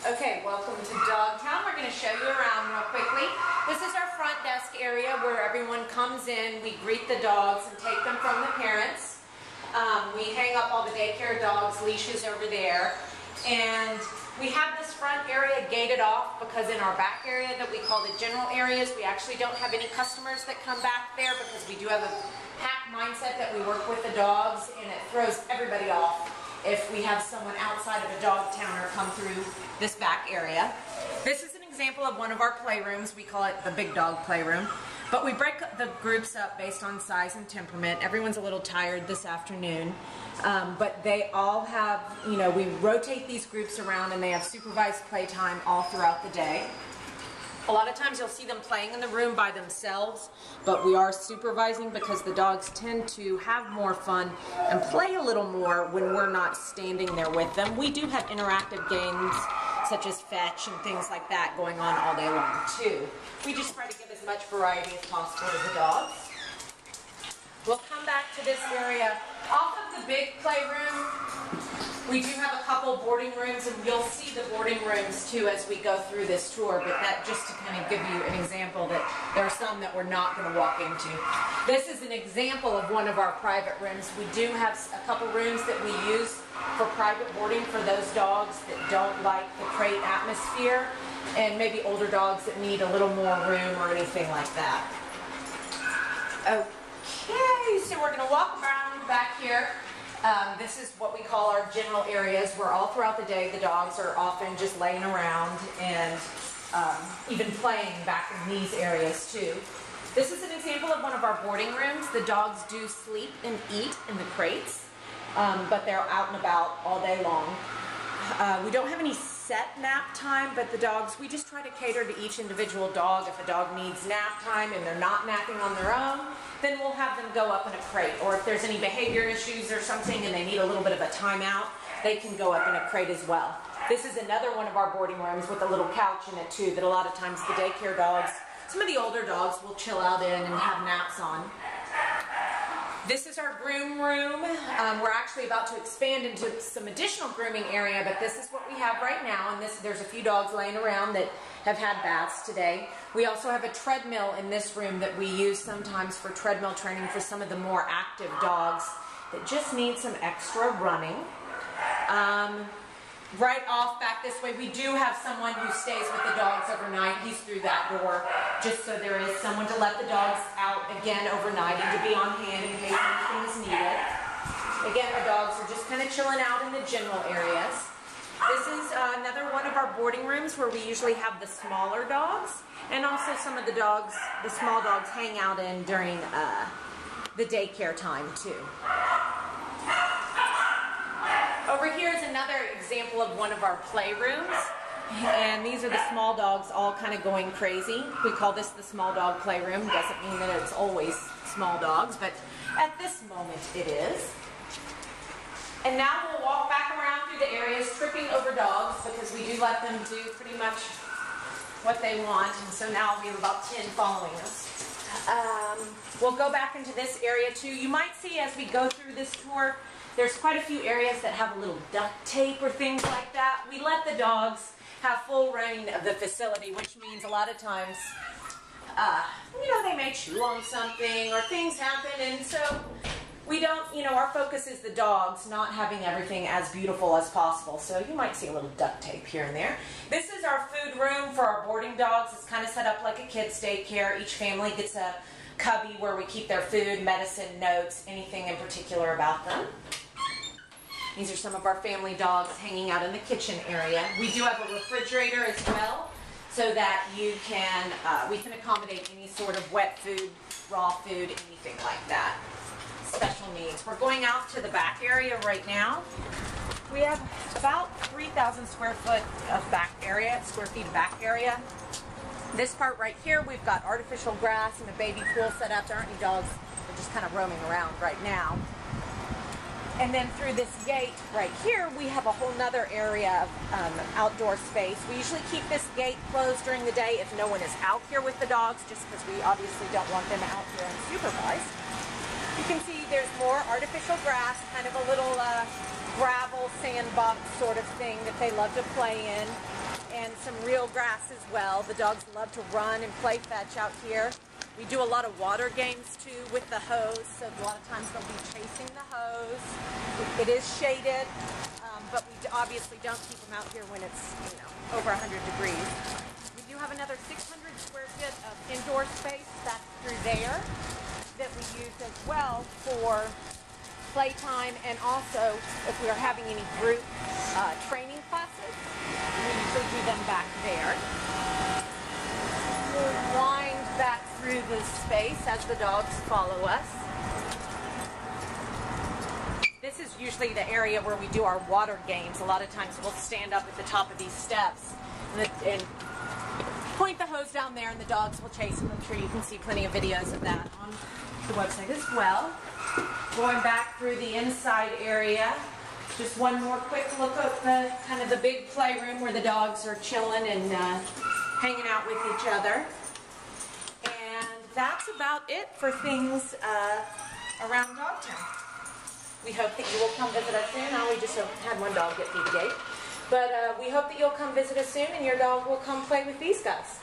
Okay, welcome to Dogtown. We're going to show you around real quickly. This is our front desk area where everyone comes in. We greet the dogs and take them from the parents. We hang up all the daycare dogs' leashes over there. And we have this front area gated off because in our back area that we call the general areas, we actually don't have any customers that come back there because we do have a pack mindset that we work with the dogs, and it throws everybody off if we have someone outside of a Dogtowner come through this back area. This is an example of one of our playrooms. We call it the big dog playroom. But we break the groups up based on size and temperament. Everyone's a little tired this afternoon. But they all have, we rotate these groups around and they have supervised playtime all throughout the day. A lot of times you'll see them playing in the room by themselves, but we are supervising because the dogs tend to have more fun and play a little more when we're not standing there with them. We do have interactive games such as fetch and things like that going on all day long too. We just try to give as much variety as possible to the dogs. We'll come back to this area. Off of the big playroom, we do have a couple boarding rooms, and you'll see the boarding rooms too as we go through this tour, but that just to kind of give you an example that there are some that we're not going to walk into. This is an example of one of our private rooms. We do have a couple rooms that we use for private boarding for those dogs that don't like the crate atmosphere, and maybe older dogs that need a little more room or anything like that. Okay, so we're going to walk around back here. This is what we call our general areas, where all throughout the day the dogs are often just laying around and even playing back in these areas too. This is an example of one of our boarding rooms. The dogs do sleep and eat in the crates, but they're out and about all day long. We don't have any set nap time, but the dogs, we just try to cater to each individual dog. If a dog needs nap time and they're not napping on their own, then we'll have them go up in a crate. Or if there's any behavior issues or something and they need a little bit of a timeout, they can go up in a crate as well. This is another one of our boarding rooms with a little couch in it too, that a lot of times the daycare dogs, some of the older dogs will chill out in and have naps on. This is our groom room. We're actually about to expand into some additional grooming area, but this is what we have right now, and there's a few dogs laying around that have had baths today. We also have a treadmill in this room that we use sometimes for treadmill training for some of the more active dogs that just need some extra running. Right off back this way, we do have someone who stays with the dogs overnight. He's through that door, just so there is someone to let the dogs out again overnight and to be on hand in case anything is needed. Again, the dogs are just kind of chilling out in the general areas. This is another one of our boarding rooms where we usually have the smaller dogs, and also some of the dogs, the small dogs, hang out in during the daycare time too. Over here is another example of one of our playrooms, and these are the small dogs all kind of going crazy. We call this the small dog playroom. Doesn't mean that it's always small dogs, but at this moment it is. And now we'll walk back around through the areas, tripping over dogs, because we do let them do pretty much what they want, and so now we have about 10 following us. We'll go back into this area too. You might see as we go through this tour, there's quite a few areas that have a little duct tape or things like that. We let the dogs have full reign of the facility, which means a lot of times, they may chew on something or things happen, and so we don't, you know, our focus is the dogs, not having everything as beautiful as possible. So you might see a little duct tape here and there. This is our food room for our boarding dogs. It's kind of set up like a kid's daycare. Each family gets a cubby where we keep their food, medicine, notes, anything in particular about them. These are some of our family dogs hanging out in the kitchen area. We do have a refrigerator as well, so that you can, we can accommodate any sort of wet food, raw food, anything like that. Special needs. We're going out to the back area right now. We have about 3,000 square feet of back area. This part right here, we've got artificial grass and a baby pool set up. There aren't any dogs. They're just kind of roaming around right now. And then through this gate right here, we have a whole nother area of outdoor space. We usually keep this gate closed during the day if no one is out here with the dogs, just because we obviously don't want them out here unsupervised. You can see there's more artificial grass, kind of a little gravel sandbox sort of thing that they love to play in, and some real grass as well. The dogs love to run and play fetch out here. We do a lot of water games too with the hose, so a lot of times they'll be chasing the hose. It is shaded, but we obviously don't keep them out here when it's, you know, over 100 degrees. We do have another 600 square feet of indoor space that's through there that we use as well for playtime, and also if we are having any group training classes, we usually do them back there. We'll wind back through the space as the dogs follow us. This is usually the area where we do our water games. A lot of times we'll stand up at the top of these steps and point the hose down there, and the dogs will chase them. I'm sure you can see plenty of videos of that on the website as well. Going back through the inside area, just one more quick look at the kind of the big playroom where the dogs are chilling and hanging out with each other. And that's about it for things around Dogtown. We hope that you will come visit us soon. We just had one dog get through the gate. But we hope that you'll come visit us soon and your dog will come play with these guys.